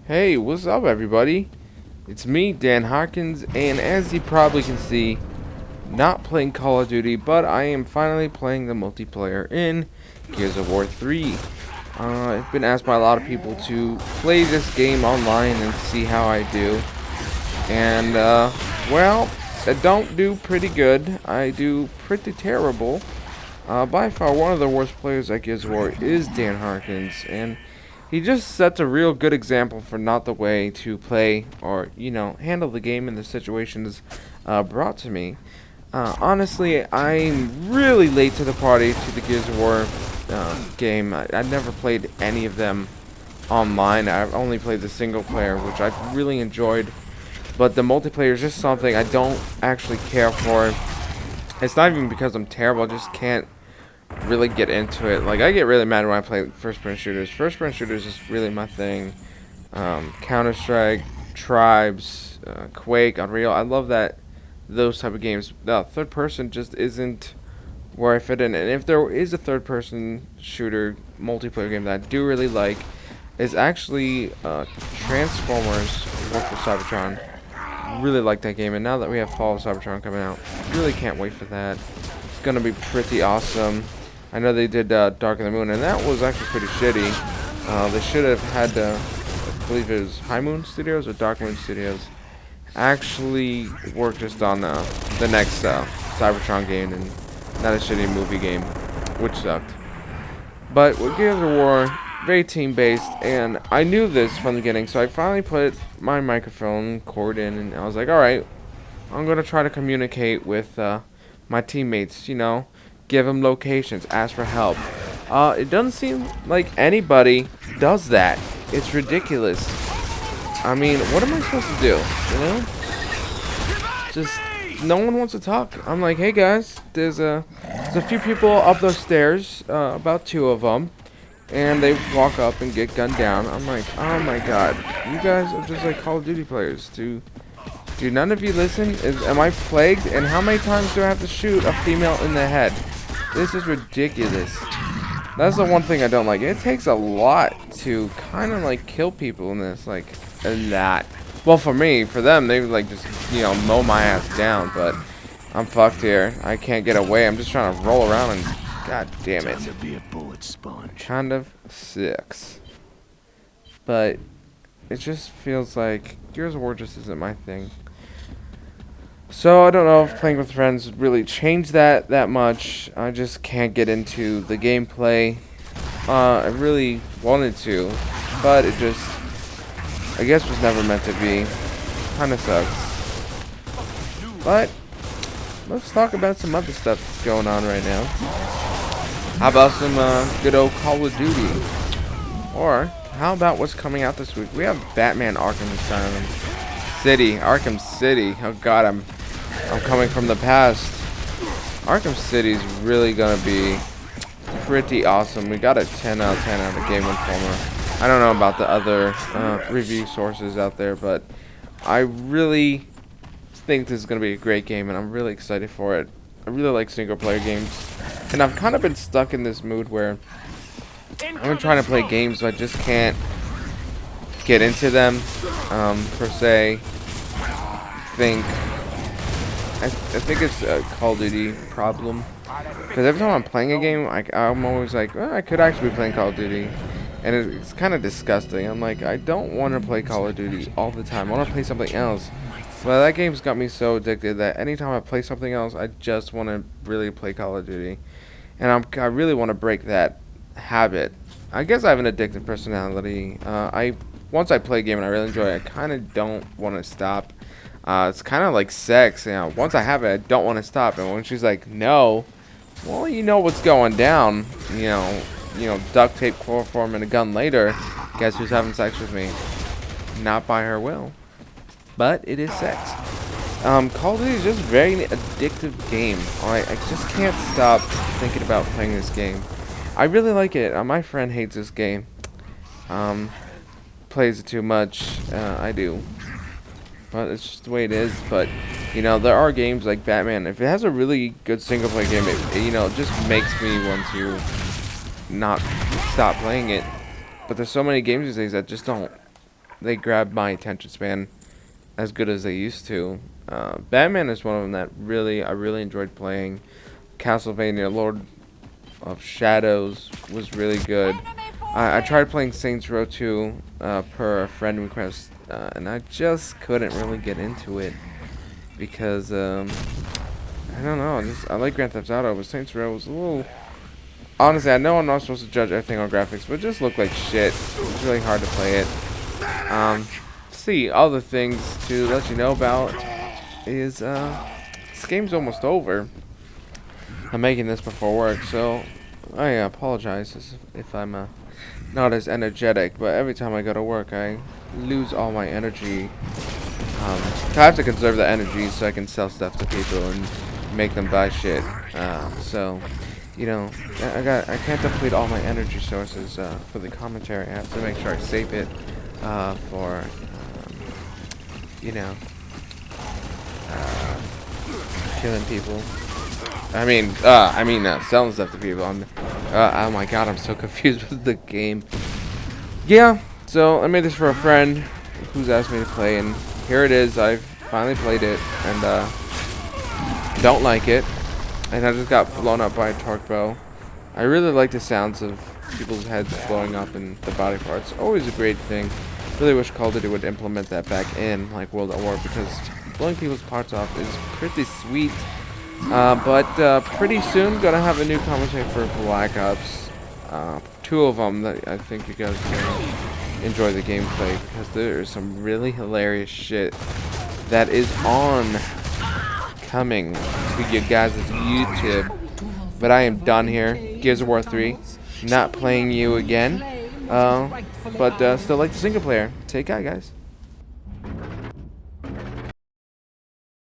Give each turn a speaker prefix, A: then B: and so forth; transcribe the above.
A: Hey, what's up, everybody? It's me, Dan Harkinz, and as you probably can see, not playing Call of Duty, but I am finally playing the multiplayer in Gears of War 3. I've been asked by a lot of people to play this game online and see how I do. And, well, I don't do pretty good. I do pretty terrible. By far, one of the worst players at Gears of War is Dan Harkins, and he just sets a real good example for not the way to play or, handle the game in the situations brought to me. Honestly, I'm really late to the party to the Gears of War game. I never played any of them online. I've only played the single player, which I've really enjoyed. But the multiplayer is just something I don't actually care for. It's not even because I'm terrible. I just can't really get into it. Like, I get really mad when I play first-person shooters. First-person shooters is really my thing. Counter-Strike, Tribes, Quake, Unreal. I love those type of games. Third-person just isn't where I fit in. And if there is a third-person shooter multiplayer game that I do really like, is actually Transformers War for Cybertron. Really like that game, and now that we have Fall of Cybertron coming out, really can't wait for that. It's gonna be pretty awesome. I know they did Dark of the Moon, and that was actually pretty shitty. They should have had, I believe it was High Moon Studios or Dark Moon Studios, actually work just on the next Cybertron game, and not a shitty movie game, which sucked. But with Gears of War, very team-based, and I knew this from the beginning, so I finally put my microphone cord in, and I was like, alright, I'm going to try to communicate with my teammates, give them locations, ask for help. It doesn't seem like anybody does that. It's ridiculous. I mean, what am I supposed to do, Just, no one wants to talk. I'm like, hey guys, there's a few people up those stairs, about 2 of them, and they walk up and get gunned down. I'm like, oh my god, you guys are just like Call of Duty players. Do none of you listen? Am I plagued? And how many times do I have to shoot a female in the head? This is ridiculous. That's the one thing I don't like. It takes a lot to kind of like kill people in this, like a lot. Well, for me, for them, they would like just mow my ass down. But I'm fucked here. I can't get away. I'm just trying to roll around and god damn it.
B: To be a bullet sponge.
A: Kind of sucks. But it just feels like Gears of War just isn't my thing. So I don't know if playing with friends would really change that much. I just can't get into the gameplay. I really wanted to, but it just, I guess, was never meant to be. Kind of sucks. But let's talk about some other stuff that's going on right now. How about some good old Call of Duty? Or how about what's coming out this week? We have Batman Arkham Asylum. Arkham City. Oh god, I'm coming from the past. Arkham City is really gonna be pretty awesome. We got a 10 out of 10 out of Game Informer. I don't know about the other review sources out there, but I really think this is gonna be a great game, and I'm really excited for it. I really like single player games, and I've kind of been stuck in this mood where I've been trying to play games, but I just can't get into them per se. I think it's a Call of Duty problem, because every time I'm playing a game, I'm always like, well, I could actually be playing Call of Duty, and it's kind of disgusting. I'm like, I don't want to play Call of Duty all the time. I want to play something else. But that game's got me so addicted that anytime I play something else, I just want to really play Call of Duty, and I really want to break that habit. I guess I have an addictive personality. Once I play a game and I really enjoy it, I kind of don't want to stop. It's kind of like sex, once I have it, I don't want to stop. And when she's like, no, well, you know what's going down. Duct tape, chloroform, and a gun later, guess who's having sex with me? Not by her will, but it is sex. Call of Duty is just a very addictive game. I just can't stop thinking about playing this game. I really like it. My friend hates this game. Plays it too much. I do. But it's just the way it is. But there are games like Batman. If it has a really good single player game, it just makes me want to not stop playing it. But there's so many games these days that just don't they grab my attention span as good as they used to. Batman is one of them that I really enjoyed playing. Castlevania Lord of Shadows was really good. I tried playing Saints Row 2 per a friend request, and I just couldn't really get into it because I don't know. I like Grand Theft Auto, but Saints Row was a little. Honestly, I know I'm not supposed to judge everything on graphics, but it just looked like shit. It was really hard to play it. See, other things to let you know about is this game's almost over. I'm making this before work, so I apologize if I'm not as energetic, but every time I go to work, I lose all my energy. I have to conserve the energy so I can sell stuff to people and make them buy shit. So, you know, I can't deplete all my energy sources for the commentary. I have to make sure I save it for, you know, killing people. Selling stuff to people. Oh my god, I'm so confused with the game. Yeah, so I made this for a friend who's asked me to play, and here it is. I've finally played it, and don't like it. And I just got blown up by a torque bow. I really like the sounds of people's heads blowing up and the body parts. Always a great thing. Really wish Call of Duty would implement that back in like World at War, because blowing people's parts off is pretty sweet. But pretty soon gonna have a new commentary for Black Ops. 2 of them that I think you guys will enjoy the gameplay, because there is some really hilarious shit that is coming to you guys' YouTube. But I am done here. Gears of War 3. Not playing you again. But still like the single player. Take care, guys.